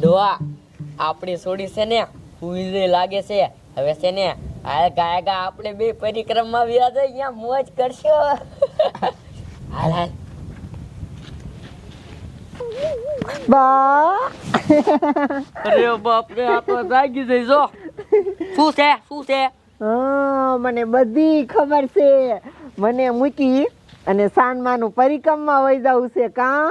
ડોહા આપણી છોડી છે ને ઉઈ લાગે છે હવે છે ને આ ગાયગા આપણે બે પરિક્રમા વ્યા જાય અહીંયા મોજ કરશો હાલ હાલ બા અરે બાપ રે આ તો જાગી જઈ જો શું છે હા મને બધી ખબર છે મને મૂકી અને સાનમાનું પરિક્રમા વઈ જવું છે કા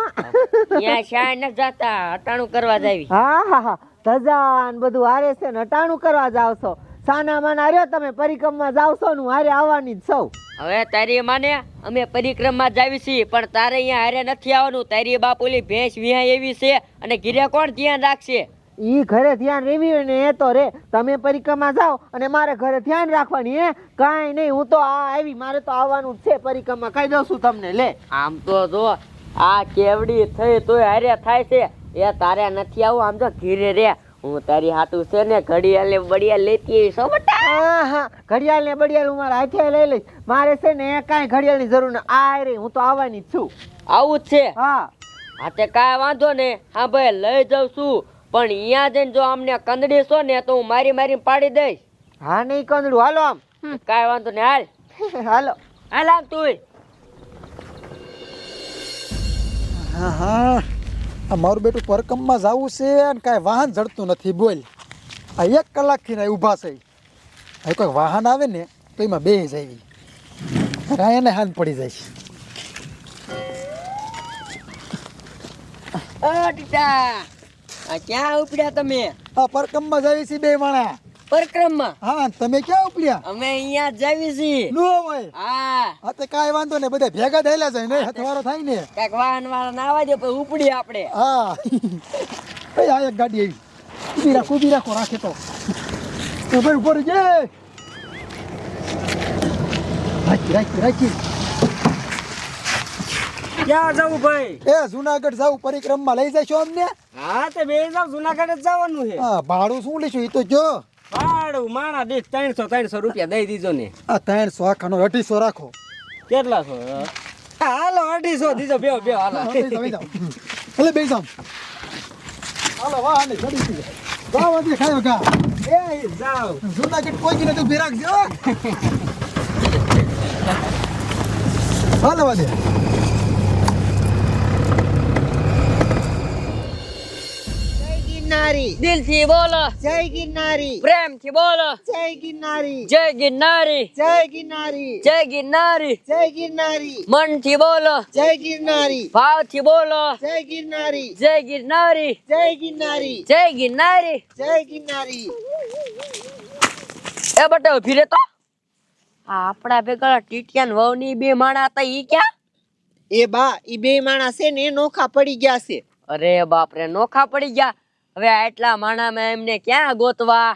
ત્યાં શાય ન જાતા અટાણું કરવા જાવી હા ધજાન બધું હારે છે ને અટાણું કરવા જાવ છો સાના માના રહ્યો તમે પરિક્રમા જાવ છો ને હારે આવવાની જ છો હવે તારી માને અમે પરિક્રમા જાવી છીએ પણ તારે અહીંયા હારે નથી આવવાનું તારી બાપ ઓલી ભેંસ વિહાય એવી છે અને ઘીરે કોણ ધ્યાન રાખશે ઈ ઘરે ધ્યાન રેવી ને એ તો રે તમે પરિક્રમા જાઓ અને મારે ઘરે ધ્યાન રાખવાની હે કાંઈ નહીં હું તો આ આવી મારે તો આવવાનું જ છે પરિક્રમા કહી દઉં છું તમને લે આમ તો જો આ કેવડી થઈ તોય હારે થાય છે એ તારે નથી આવું આમ તો ઘીરે રે હું તારી હાટું છે ને ઘડિયાળ ને બડિયાળ લેતી આવી છો બટા હા ઘડિયાળ ને બડિયાળ હું મારા હાથે લઈ લઈશ મારે છે ને કાંઈ ઘડિયાળ ની જરૂર નથી આ રે હું તો આવવાની જ છું આવું જ છે હા તે કાંઈ વાંધો ને હા ભાઈ લઈ જાઉં છું પણ અહીંયા જઈને જો અમને કંદડી છો ને તો હું મારી પાડી દઈશ હા નહીં કંદડું હાલો આમ કાંઈ વાંધો ને હાલ હાલો હાલ આમ તું હા આ મારું બેટું પરકમમાં જવું છે અને કાંઈ વાહન જડતું નથી બોલ આ 1 કલાકથી ને ઊભા છે હવે કોઈ વાહન આવે ને તો એમાં બેસી જાય એને હાથ પડી જાય છે ટીટા આ ક્યાં ઉપડ્યા તમે આ પરકમમાં જાવી છે બે માણા પરિક્રમા હા તમે ક્યાં ઉપડ્યા અમે અહીંયા જાવી છીએ નો હોય હા તે કાંઈ વાંધો ને બધા ભેગા થયેલા જાય ને હથવારો થાય ને કાંઈક વાહન વાળા ના આવવા દે પછી ઉપડી આપણે હા ભાઈ આ એક ગાડી આવી ઊભી રાખો રાખે તો ભાઈ ઉપર જે રાખી ક્યાં જવું ભાઈ એ જુનાગઢ જાવ પરિક્રમા લઈ જશો અમને હા તે બે જાવ જુનાગઢ જ જવાનું છે હા ભાડું શું લેશો એ તો જો ભાડું માણા દીઠ 300 રૂપિયા દઈ દીજો ને આ 300 આખાનો 250 રાખો કેટલા છો હાલો 250 દીજો બે હાલો એટલે બે જાવ હાલો વાહ ને ચડી છે જાવ આજે ખાયો ગા એ જાવ જુનાગઢ પહોંચીને તો ભી રાખજો હાલો વાદે ગિરનારી દિલથી બોલો જય ગિરનારી પ્રેમથી બોલો જય ગિરનારી જય ગિરનારી જય ગિરનારી જય ગિરનારી જય ગિરનારી મનથી બોલો જય ગિરનારી ભાવથી બોલો જય ગિરનારી જય ગિરનારી જય ગિરનારી જય ગિરનારી જય ગિરનારી એ બટા ઉભી રે તો આપણા ભેગા ટીટિયાન વહુની બે માણા હતા ઈ ક્યાં એ બા ઈ બે માણસ છે ને નોખા પડી ગયા છે અરે બાપ રે નોખા પડી ગયા હવે આટલા માણામાં એમને ક્યાં ગોતવા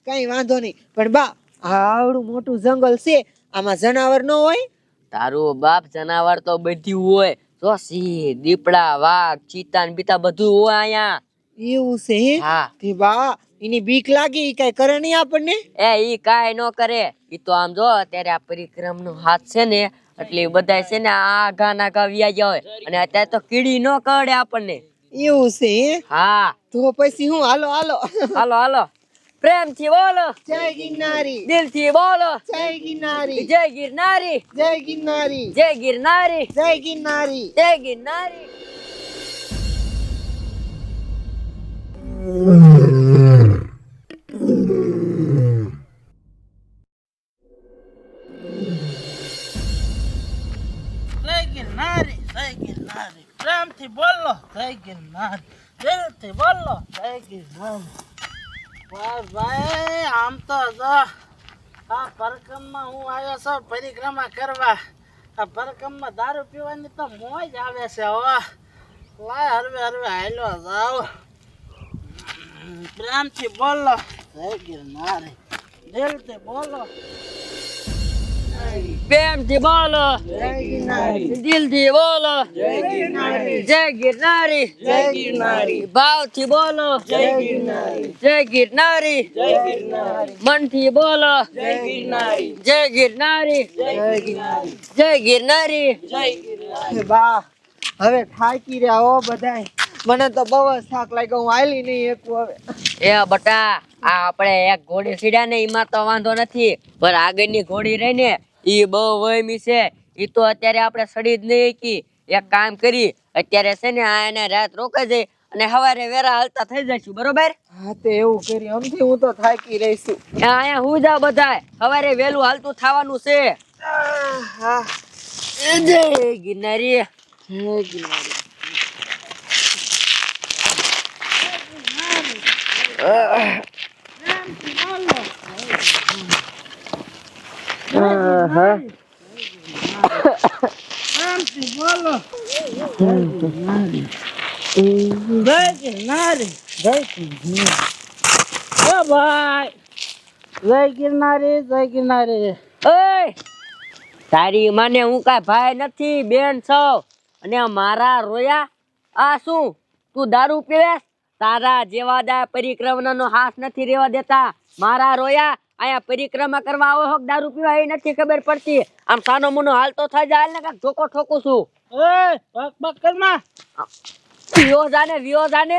કઈ વાંધો નહીં પણ બા આવડું મોટું જંગલ છે આમાં જનાવર ન હોય તારું બાપ જનાવર તો બધું હોય જો સિંહ દીપડા વાઘ ચીતા ને બીતા બધું હોય અહીંયા એવું છે હે? હા તે બા એની બીક લાગી ઈ કઈ કરે નહીં આપણને ઈ કાંઈ ન કરે ઈ તો આમ જો અત્યારે આ પરિક્રમ નો હાથ છે ને એટલે બધા છે ને આઘા નાઘા વ્યા ગયા હોય અને અત્યારે તો કીડી ન કરડે આપણને એવું છે હે? હા તો પછી હું હાલો હાલો હાલો પ્રેમથી બોલો જય ગિરનારી દિલથી બોલો જય ગિરનારી જય ગિરનારી જય ગિરનારી જય ગિરનારી જય ગિરનારી જય ગિરનારી જય ગિરનારી પ્રેમથી બોલો જય ગિરનારી દિલથી બોલો જય ગિરનારી બસ ભાઈ આમ તો જો આ પરિક્રમમાં હું આવ્યો છું પરિક્રમા કરવા આ પરિક્રમમાં દારૂ પીવાની તો મોજ આવે છે હો લાય હરવે હાલો જાઓ પ્રેમથી બોલો જય ગિરનારી દિલથી બોલો પ્રેમથી બોલો જય ગિરનારી દિલથી બોલો જય ગિરનારી જય ગિરનારી જય ગિરનારી ભાવથી બોલો જય ગિરનારી જય ગિરનારી જય ગિરનારી મનથી બોલો જય ગિરનારી જય ગિરનારી જય ગિરનારી જય ગિરનારી બા હવે થાકી રહ્યા હો બધાય મને તો બહુ જ થાક લાગ્યો, હું હાલી નહીં એકું હવે. એ બટા આ આપણે એક ઘોડી સીડ્યા ને એમાં તો વાંધો નથી, પણ આગળની ઘોડી રહી ને ઈ બહુ વહેમી છે. ઈ તો અત્યારે આપણે સડી જ નહીં કી. એક કામ કરી અત્યારે છે ને આ એને રાત રોકાઈ જાય અને સવારે વેરા હાલતા થઈ જઈશું, બરોબર? હા તે એવું કરી, આમથી હું તો થાકી રહીશું. અહીંયા હું જાવ બધાય, સવારે વેલું હાલતું થવાનું છે. હા જય ગિરનારી. પ્રેમથી બોલો જય ગિરનારી. જય ગિરનારી. ઓ ભાઈ, જય ગિરનારી, જય ગિરનારી. ઓય તારી માને હું કાંઈ ભાઈ નથી, બેન છો. અને મારા રોયા આ શું તું દારૂ પીવેસ? તારા જેવા દા પરિક્રમાનો હાથ નથી રેવા દેતા. મારા રોયા અહીંયા પરિક્રમા કરવા આવો હોક દારૂ પીવા એ નથી ખબર પડતી. આમ સાનો મુનો હાલતો થઈ જાય ને કાંઈક ઠોકો ઠોકું છું. ઓય બક બક કરમાં. વિયો જાને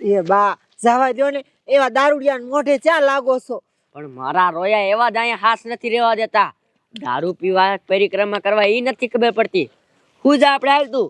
એ બા જવા દો ને, એવા દારૂડિયા મોઢે ચા લાગો છો. પણ મારા રોયા એવા જ અહીંયા હાથ નથી રેવા દેતા. દારૂ પીવા પરિક્રમા કરવા એ નથી ખબર પડતી. હું જા આપણે હાલતું.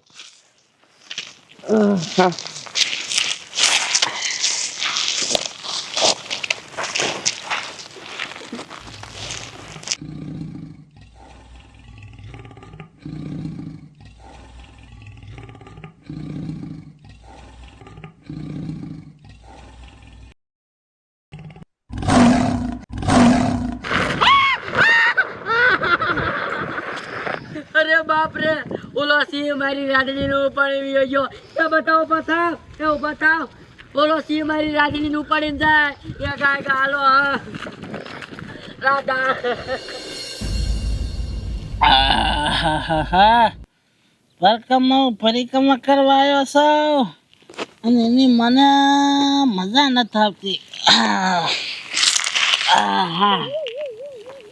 અરે બાપ રે, ઓલો સિંહ મારી રાધણી નું ઉપાડી ગયો. એ બતાવો બતાવ, એ બતાવ. ઓલો સિંહ મારી રાધણી નું ઉપાડીને જાય. એ ગાય ગા હાલો રાધા. પરિક્રમા કરવા આવ્યો છો અને એની મને મજા નથી આવતી.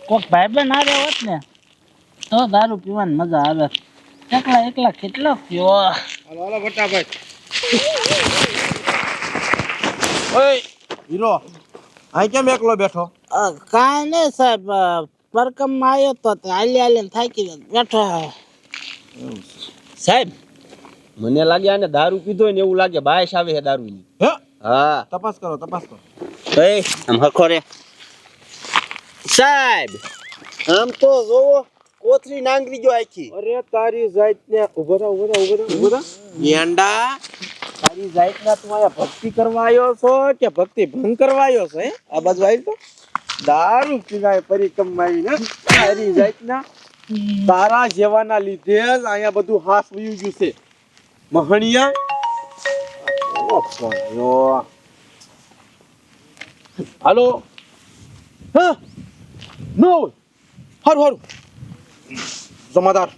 કોક ભાઈ બહેન આવે હોત ને તો દારૂ પીવાની મજા આવે. એકલા એકલા કેટલો પીવો. હાલો ફટાફટ. ઓય હીરો, આ કેમ એકલો બેઠો? કાંઈ નહીં સાહેબ, પરકમમાં આવ્યો તો હાલી હાલીને થાકી બેઠો. સાહેબ મને લાગે આને દારૂ પીધો હોય ને એવું લાગે. બાયસ આવે છે દારૂની. હે? હા તપાસ કરો, તપાસ કરો. એ આમ હરખો રે. સાહેબ આમ તો જોવો કોથરી નાંગરી જો આખી. અરે તારી જાતને ઉભો થા. એંડા તારી જાતના તું અહીંયા ભક્તિ કરવા આવ્યો છો કે ભક્તિ ભંગ કરવા આવ્યો છો? હે આ બાજુ આવી તો દારૂ પીવાય પરિક્રમા આવીને તારી જાતના તારા જેવાના લીધે જ અહીંયા બધું હાથ વયું ગયું છે. મહણિયા હાલો. હા નો હારું હારું જમાદાર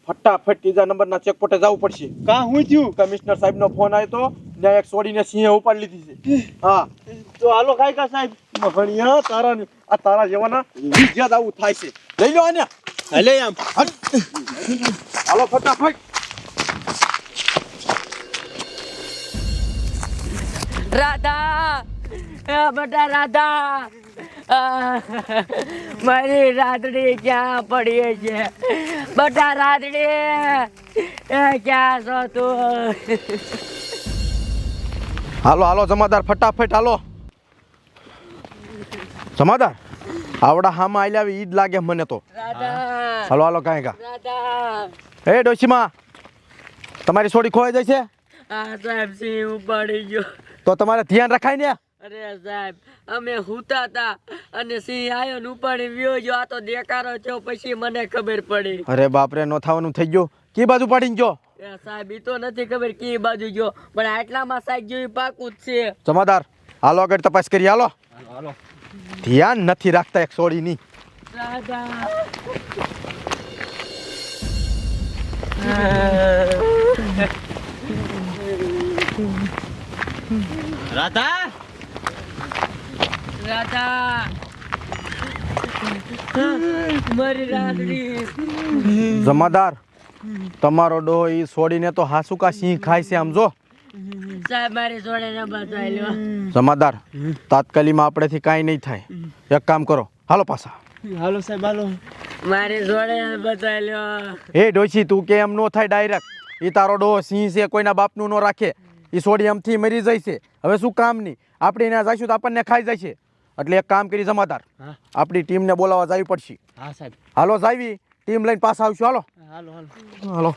ફટાફટ ત્રીજા નંબરના ચેકપોસ્ટે જવું પડશે. કા હું થયું? કમિશનર સાહેબ નો ફોન આવ્યો તો ત્યાં એક છોડીને સિંહે ઉપાડી લીધી છે. હા તો હાલો કાયકા સાહેબ. મહણિયા તારા આ તારા જેવાના બીજા આવું થાય છે. લઈ લો આને. હાલે આમ હાલો ફટાફટ. રાધા, બેટા રાધા, મારી રાધડી ક્યાં પડી છે? બેટા રાધડી ક્યાં છો તું? હાલો હાલો જમાદાર ફટાફટ હાલો. જમાદાર આવડા હામાં આલ્યા આવી ઈદ લાગે મને તો. રાધા, હાલો હાલો કાંઈ કા. રાધા. એ ડોશીમાં તમારી છોડી ખોવાઈ જાય છે આ સાહેબ સિંહ ઉપાડી ગયો. તો તમારે ધ્યાન રખાય ને. અરે સાહેબ અમે હુતા હતા અને સિંહ આવ્યો ને ઉપાડી વ્યો ગયો. આ તો દેકારો થયો પછી મને ખબર પડી. અરે બાપરે નો થવાનું થઈ ગયું. કી બાજુ પાડીને જો. એ સાહેબ ઈ તો નથી ખબર કી બાજુ ગયો, પણ આટલામાં સાહેબ જેવી પાકું જ છે. જમાદાર હાલો આગળ તપાસ કરી હાલો. ધ્યાન નથી રાખતા એક છોડીની. રાધા, રાધા રાધા, મારી રાધડી. જમાદાર તમારો ડોહો ઈ છોડીને તો હાસુકા સિંહ ખાય છે. આમ જો સાહેબ મારી જોડે ન બતાવ્યો. જમાદાર તાત્કાલિકમાં આપણેથી કાંઈ નહીં થાય એક કામ કરો હાલો પાછા હાલો સાહેબ હાલો. મારી જોડે ન બતાવ્યો. એ ડોશી તું કે એમ નો થાય ડાયરેક્ટ એ તારો ડો સિંહ છે કોઈના બાપનું નો રાખે એ છોડી એમથી મરી જાય છે હવે શું કામ નહીં આપણે એને જઈશું તો આપણને ખાઈ જાય છે એટલે એક કામ કરી જમાદાર આપણી ટીમને બોલાવવા જવી પડશે. હા સાહેબ હાલો જાવી ટીમ લઈને પાછા આવશું હાલો હાલો હાલો. હાલો